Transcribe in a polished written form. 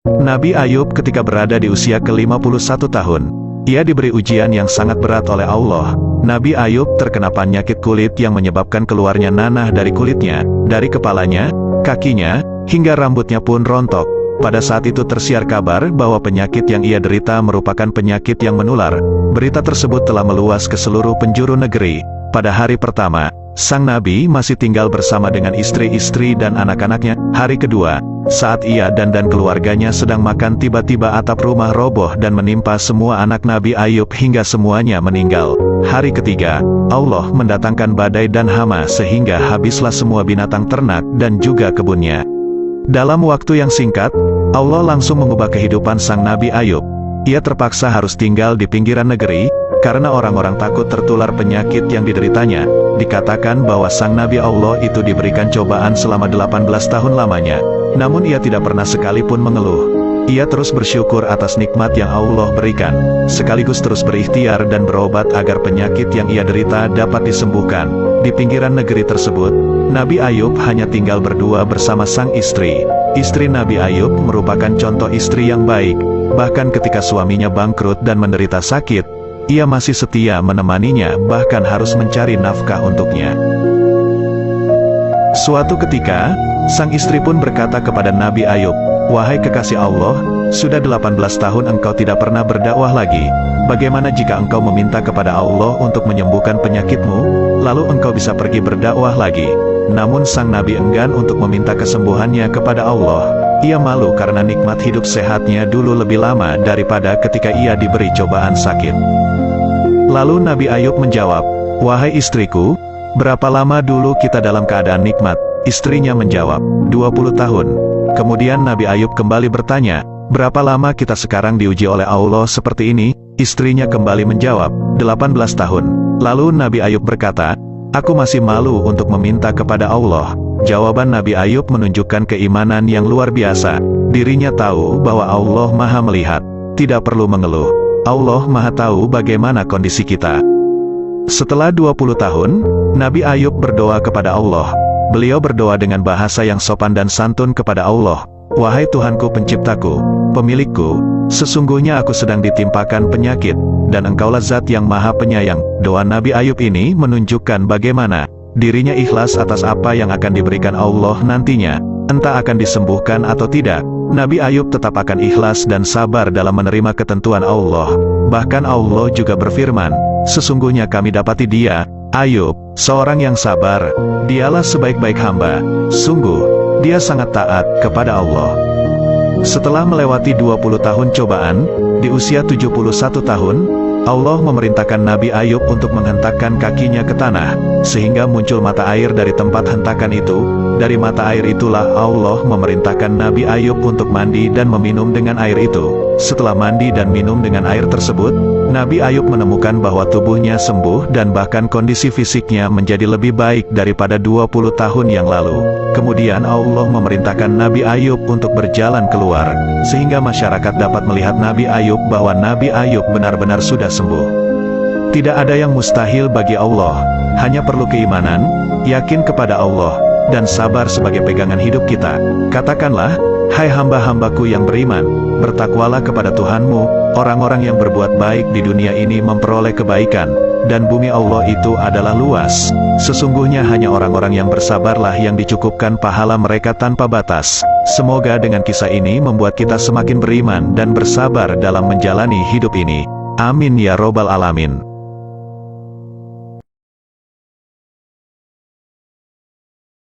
Nabi Ayub ketika berada di usia ke-51 tahun, ia diberi ujian yang sangat berat oleh Allah. Nabi Ayub terkena penyakit kulit yang menyebabkan keluarnya nanah dari kulitnya, dari kepalanya, kakinya, hingga rambutnya pun rontok. Pada saat itu tersiar kabar bahwa penyakit yang ia derita merupakan penyakit yang menular. Berita tersebut telah meluas ke seluruh penjuru negeri. Pada hari pertama, sang Nabi masih tinggal bersama dengan istri-istri dan anak-anaknya. Hari kedua, saat ia dan keluarganya sedang makan, tiba-tiba atap rumah roboh dan menimpa semua anak Nabi Ayub hingga semuanya meninggal. Hari ketiga, Allah mendatangkan badai dan hama sehingga habislah semua binatang ternak dan juga kebunnya. Dalam waktu yang singkat, Allah langsung mengubah kehidupan sang Nabi Ayub. Ia terpaksa harus tinggal di pinggiran negeri, karena orang-orang takut tertular penyakit yang dideritanya. Dikatakan bahwa sang Nabi Allah itu diberikan cobaan selama 18 tahun lamanya. Namun ia tidak pernah sekalipun mengeluh. Ia terus bersyukur atas nikmat yang Allah berikan, sekaligus terus berikhtiar dan berobat agar penyakit yang ia derita dapat disembuhkan. Di pinggiran negeri tersebut, Nabi Ayub hanya tinggal berdua bersama sang istri. Istri Nabi Ayub merupakan contoh istri yang baik. Bahkan ketika suaminya bangkrut dan menderita sakit, ia masih setia menemaninya, bahkan harus mencari nafkah untuknya. Suatu ketika, sang istri pun berkata kepada Nabi Ayub, "Wahai kekasih Allah, sudah 18 tahun engkau tidak pernah berdakwah lagi. Bagaimana jika engkau meminta kepada Allah untuk menyembuhkan penyakitmu, lalu engkau bisa pergi berdakwah lagi?" Namun sang Nabi enggan untuk meminta kesembuhannya kepada Allah. Ia malu karena nikmat hidup sehatnya dulu lebih lama daripada ketika ia diberi cobaan sakit. Lalu Nabi Ayub menjawab, "Wahai istriku, berapa lama dulu kita dalam keadaan nikmat?" Istrinya menjawab, 20 tahun. Kemudian Nabi Ayub kembali bertanya, "Berapa lama kita sekarang diuji oleh Allah seperti ini?" Istrinya kembali menjawab, 18 tahun. Lalu Nabi Ayub berkata, "Aku masih malu untuk meminta kepada Allah." Jawaban Nabi Ayub menunjukkan keimanan yang luar biasa. Dirinya tahu bahwa Allah Maha melihat, tidak perlu mengeluh. Allah Maha tahu bagaimana kondisi kita. Setelah 20 tahun, Nabi Ayub berdoa kepada Allah. Beliau berdoa dengan bahasa yang sopan dan santun kepada Allah. "Wahai Tuhanku penciptaku, pemilikku, sesungguhnya aku sedang ditimpakan penyakit, dan Engkaulah Zat yang Maha Penyayang." Doa Nabi Ayub ini menunjukkan bagaimana dirinya ikhlas atas apa yang akan diberikan Allah nantinya. Entah akan disembuhkan atau tidak, Nabi Ayub tetap akan ikhlas dan sabar dalam menerima ketentuan Allah. Bahkan Allah juga berfirman, "Sesungguhnya kami dapati dia, Ayub, seorang yang sabar. Dialah sebaik-baik hamba. Sungguh, dia sangat taat kepada Allah." Setelah melewati 20 tahun cobaan, di usia 71 tahun, Allah memerintahkan Nabi Ayub untuk menghentakkan kakinya ke tanah, sehingga muncul mata air dari tempat hentakan itu. Dari mata air itulah Allah memerintahkan Nabi Ayub untuk mandi dan meminum dengan air itu. Setelah mandi dan minum dengan air tersebut, Nabi Ayub menemukan bahwa tubuhnya sembuh dan bahkan kondisi fisiknya menjadi lebih baik daripada 20 tahun yang lalu. Kemudian Allah memerintahkan Nabi Ayub untuk berjalan keluar, sehingga masyarakat dapat melihat Nabi Ayub bahwa Nabi Ayub benar-benar sudah sembuh. Tidak ada yang mustahil bagi Allah, hanya perlu keimanan, yakin kepada Allah, dan sabar sebagai pegangan hidup kita. Katakanlah, "Hai hamba-hambaku yang beriman, bertakwalah kepada Tuhanmu." Orang-orang yang berbuat baik di dunia ini memperoleh kebaikan, dan bumi Allah itu adalah luas. Sesungguhnya hanya orang-orang yang bersabarlah yang dicukupkan pahala mereka tanpa batas. Semoga dengan kisah ini membuat kita semakin beriman dan bersabar dalam menjalani hidup ini. Amin ya robbal alamin.